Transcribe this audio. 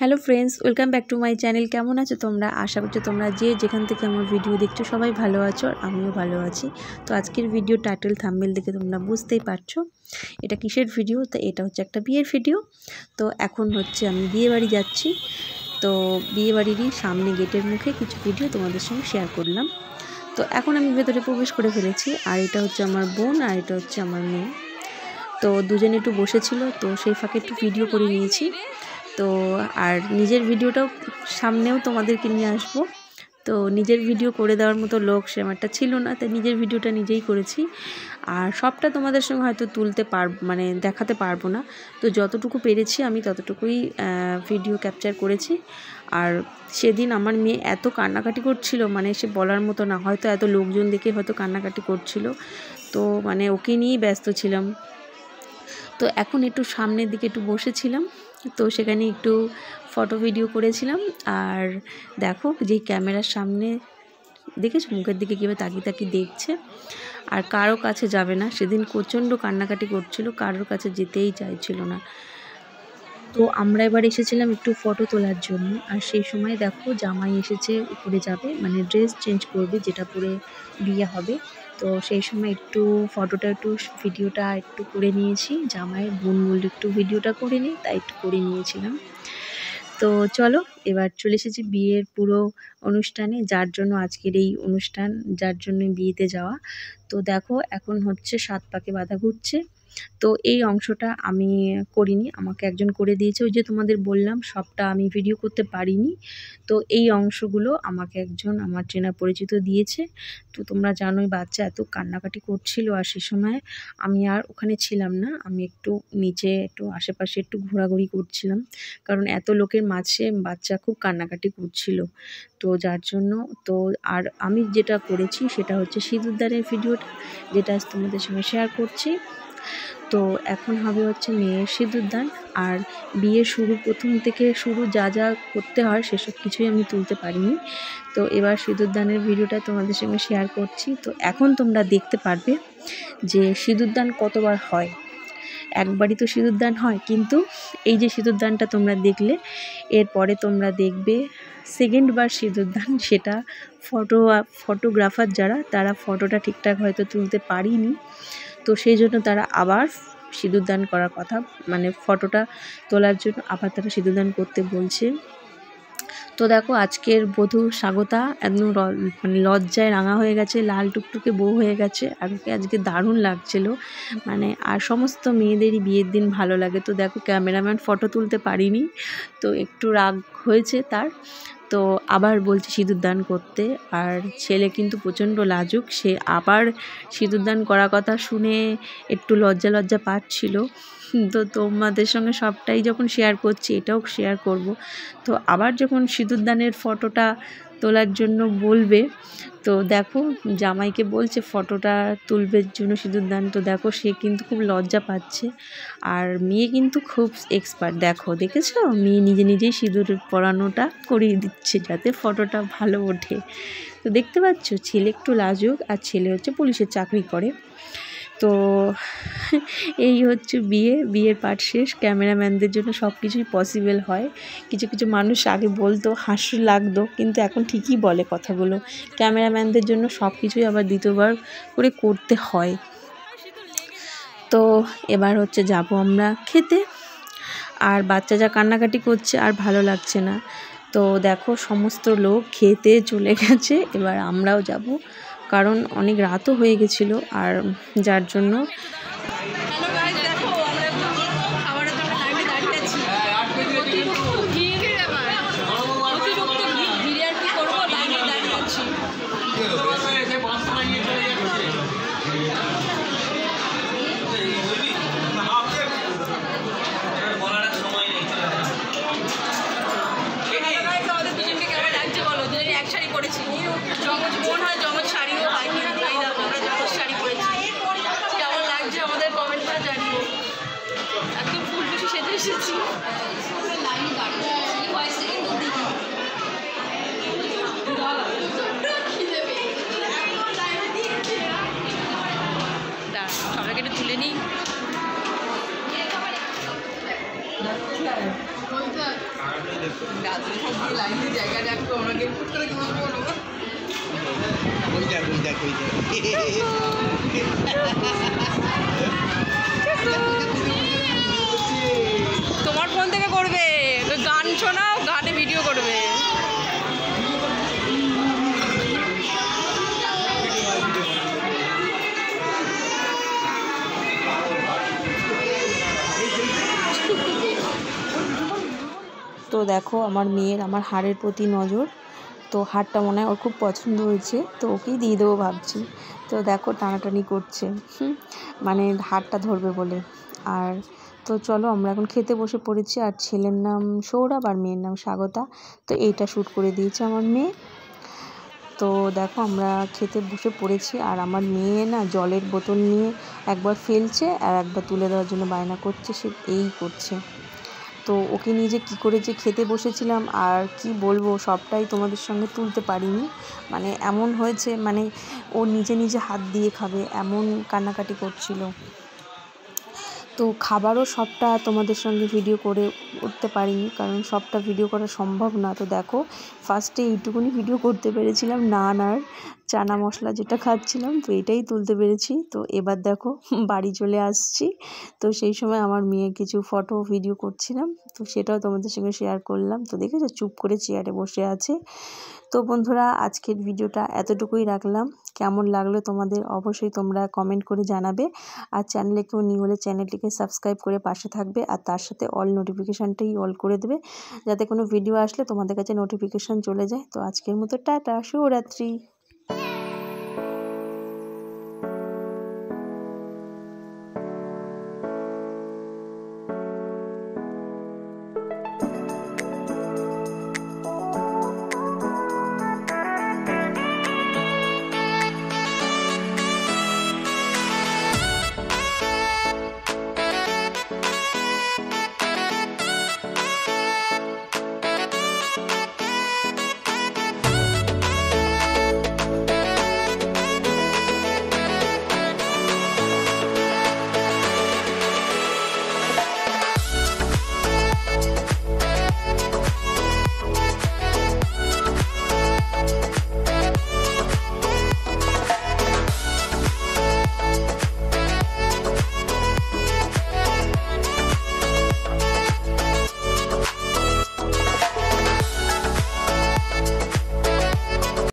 Hello friends, welcome back to my channel. কেমন আছো তোমরা? আশা করছি তোমরা যে যেখান থেকে আমার ভিডিও দেখছো সবাই ভালো আছো, আর আমিও ভালো আছি। তো আজকের ভিডিও টাইটেল থাম্বনেল দেখে তোমরা বুঝতেই পারছো এটা কিসের ভিডিও। তো এটা হচ্ছে একটা বিয়ের ভিডিও। তো এখন হচ্ছে আমি বিয়ে বাড়ি যাচ্ছি। তো বিয়ে বাড়িরই সামনে গেটের মুখে কিছু ভিডিও তোমাদের সঙ্গে শেয়ার করলাম। তো এখন আমি ভেতরে প্রবেশ করে ফেলেছি, আর এটা হচ্ছে আমার বোন আর এটা হচ্ছে আমার মেয়ে। তো দুজনে একটু বসেছিল, তো সেই ফাঁকে একটু ভিডিও করে নিয়েছি। তো আর নিজের ভিডিওটাও সামনেও তোমাদেরকে নিয়ে আসবো। তো নিজের ভিডিও করে দেওয়ার মতো লোক সেমারটা ছিল না, তাই নিজের ভিডিওটা নিজেই করেছি। আর সবটা তোমাদের সঙ্গে হয়তো মানে দেখাতে পারবো না। তো যতটুকু পেরেছি আমি ততটুকুই ভিডিও ক্যাপচার করেছি। আর সেদিন আমার মেয়ে এত কান্নাকাটি করছিল, মানে সে বলার মতো না। হয়তো এত লোকজন দেখে হয়তো কান্নাকাটি করছিল, তো মানে ওকে নিয়েই ব্যস্ত ছিলাম। তো এখন একটু সামনের দিকে একটু বসেছিলাম, তো সেখানে একটু ফটো ভিডিও করেছিলাম। আর দেখো যেই ক্যামেরার সামনে দেখেছো মুখের দিকে কীভাবে তাকিয়ে তাকিয়ে দেখছে, আর কারো কাছে যাবে না। সেদিন প্রচণ্ড কান্নাকাটি করছিল, কারোর কাছে যেতেই চাইছিল না। তো আমরা এবার এসেছিলাম একটু ফটো তোলার জন্য। আর সেই সময় দেখো জামাই এসেছে, উপরে যাবে, মানে ড্রেস চেঞ্জ করবে, যেটা পরে বিয়ে হবে। তো সেই সময় একটু ভিডিওটা একটু করে নিয়েছি। জামাইয়ের বোন বলল একটু ভিডিওটা করে নিই, তাই একটু করে নিয়েছিলাম। তো চলো এবার চলে এসেছি বিয়ের পুরো অনুষ্ঠানে, যার জন্য আজকের এই অনুষ্ঠান, যার জন্য বিয়েতে যাওয়া। তো দেখো এখন হচ্ছে 7 পাকে বাঁধা ঘুরছে। তো এই অংশটা আমি করিনি, আমাকে একজন করে দিয়েছে। ওই যে তোমাদের বললাম সবটা আমি ভিডিও করতে পারিনি। তো এই অংশগুলো আমাকে একজন আমার চেনা পরিচিত দিয়েছে। তো তোমরা জানোই বাচ্চা এত কান্নাকাটি করছিল, আর সে সময় আমি আর ওখানে ছিলাম না। আমি একটু নিচে একটু আশেপাশে একটু ঘোরাঘুরি করছিলাম, কারণ এত লোকের মাঝে বাচ্চা খুব কান্নাকাটি করছিল। তো যার জন্য তো আর আমি যেটা করেছি সেটা হচ্ছে সিঁদুরদানের ভিডিওটা, যেটা আজ তোমাদের সঙ্গে শেয়ার করছি। তো এখন হবে হচ্ছে মেয়ের সিঁদুরদান। আর বিয়ের প্রথম থেকে শুরু যা যা করতে হয় সেসব কিছুই আমি তুলতে পারিনি। তো এবার সিঁদুরদানের ভিডিওটা তোমাদের সঙ্গে শেয়ার করছি। তো এখন তোমরা দেখতে পারবে যে সিঁদুরদান কতবার হয়। একবারই তো সিঁদুরদান হয়, কিন্তু এই যে সিঁদুরদানটা তোমরা দেখলে, এরপরে তোমরা দেখবে সেকেন্ডবার সিঁদুরদান। সেটা ফটোগ্রাফার যারা, তারা ফটোটা ঠিকঠাক হয়তো তুলতে পারিনি, তো সেই জন্য তারা আবার সিঁদুরদান করার কথা, মানে ফটোটা তোলার জন্য আবার তারা সিঁদুরদান করতে বলছে। তো দেখো আজকের বধূ স্বাগতা একদম মানে লজ্জায় রাঙা হয়ে গেছে, লাল টুকটুকে বউ হয়ে গেছে, আর ওকে আজকে দারুণ লাগছিল। মানে আর সমস্ত মেয়েদেরই বিয়ের দিন ভালো লাগে। তো দেখো ক্যামেরাম্যান ফটো তুলতে পারিনি, তো একটু রাগ হয়েছে তার। তো আবার বলছে সিঁদুরদান করতে। আর ছেলে কিন্তু প্রচণ্ড লাজুক, সে আবার সিঁদুরদান করার কথা শুনে একটু লজ্জা পাচ্ছিল। তো তোমাদের সঙ্গে সবটাই যখন শেয়ার করছি, এটাও শেয়ার করব। তো আবার যখন সিঁদুরদানের ফটোটা তোলার জন্য বলবে, তো দেখো জামাইকে বলছে ফটোটা তুলবে জন্য সিঁদুরদান। তো দেখো সে কিন্তু খুব লজ্জা পাচ্ছে, আর মেয়ে কিন্তু খুব এক্সপার্ট। দেখেছো মেয়ে নিজে নিজেই সিঁদুর পরানোটা করিয়ে দিচ্ছে যাতে ফটোটা ভালো ওঠে। তো দেখতে পাচ্ছ ছেলে একটু লাজুক, আর ছেলে হচ্ছে পুলিশের চাকরি করে। তো এই হচ্ছে বিয়ের পার্ট শেষ। ক্যামেরাম্যানদের জন্য সব কিছুই পসিবল হয়। কিছু কিছু মানুষ আগে বলতো হাস্য লাগতো, কিন্তু এখন ঠিকই বলে কথাগুলো। ক্যামেরাম্যানদের জন্য সব কিছুই আবার দ্বিতীয়বার করে করতে হয়। তো এবার হচ্ছে যাব আমরা খেতে। আর বাচ্চা যা কান্নাকাটি করছে আর ভালো লাগছে না। তো দেখো সমস্ত লোক খেতে চলে গেছে, এবার আমরাও যাব, কারণ অনেক রাতও হয়ে গেছিলো। আর যার জন্য তোমার ফোন থেকে করবে, গান শোনাও, গানে ভিডিও করবে। তো দেখো আমার মেয়ের আমার হারের প্রতি নজর, তো হারটা মনে হয় ওর খুব পছন্দ হয়েছে, তো ওকেই দিয়ে দেবো ভাবছি। তো দেখো টানাটানি করছে, মানে হারটা ধরবে বলে। আর তো চলো আমরা এখন খেতে বসে পড়েছি। আর ছেলের নাম সৌরভ আর মেয়ের নাম স্বাগতা। তো এইটা শ্যুট করে দিয়েছে আমার মেয়ে। তো দেখো আমরা খেতে বসে পড়েছি, আর আমার মেয়ে না জলের বোতল নিয়ে একবার ফেলছে আর একবার তুলে দেওয়ার জন্য বায়না করছে, সে এই করছে। তো ওকে নিয়ে যে কী করে যে খেতে বসেছিলাম আর কি বলবো, সবটাই তোমাদের সঙ্গে তুলতে পারিনি। মানে এমন হয়েছে, মানে ও নিজে নিজে হাত দিয়ে খাবে এমন কান্নাকাটি করছিল। তো খাবারও সবটা তোমাদের সঙ্গে ভিডিও করে উঠতে পারিনি, কারণ সবটা ভিডিও করা সম্ভব না। তো দেখো ফার্স্টে এইটুকুনি ভিডিও করতে পেরেছিলাম, নান আর চানা মশলা যেটা খাচ্ছিলাম, তো এটাই তুলতে পেরেছি। তো এবার দেখো বাড়ি চলে আসছি, তো সেই সময় আমার মেয়ে কিছু ফটো ভিডিও করছিলাম, তো সেটাও তোমাদের সঙ্গে শেয়ার করলাম। তো দেখেছো চুপ করে চেয়ারে বসে আছে। তো বন্ধুরা আজকের ভিডিওটা এতটুকুই রাখলাম। কেমন লাগলো তোমাদের অবশ্যই তোমরা কমেন্ট করে জানাবে। আর চ্যানেলে কেউ নিউ হলে চ্যানেলটিকে সাবস্ক্রাইব করে পাশে থাকবে, আর তার সাথে অল নোটিফিকেশানটাই অল করে দেবে, যাতে কোনো ভিডিও আসলে তোমাদের কাছে নোটিফিকেশান চলে যায়। তো আজকের মতো টাটা, শুভরাত্রি।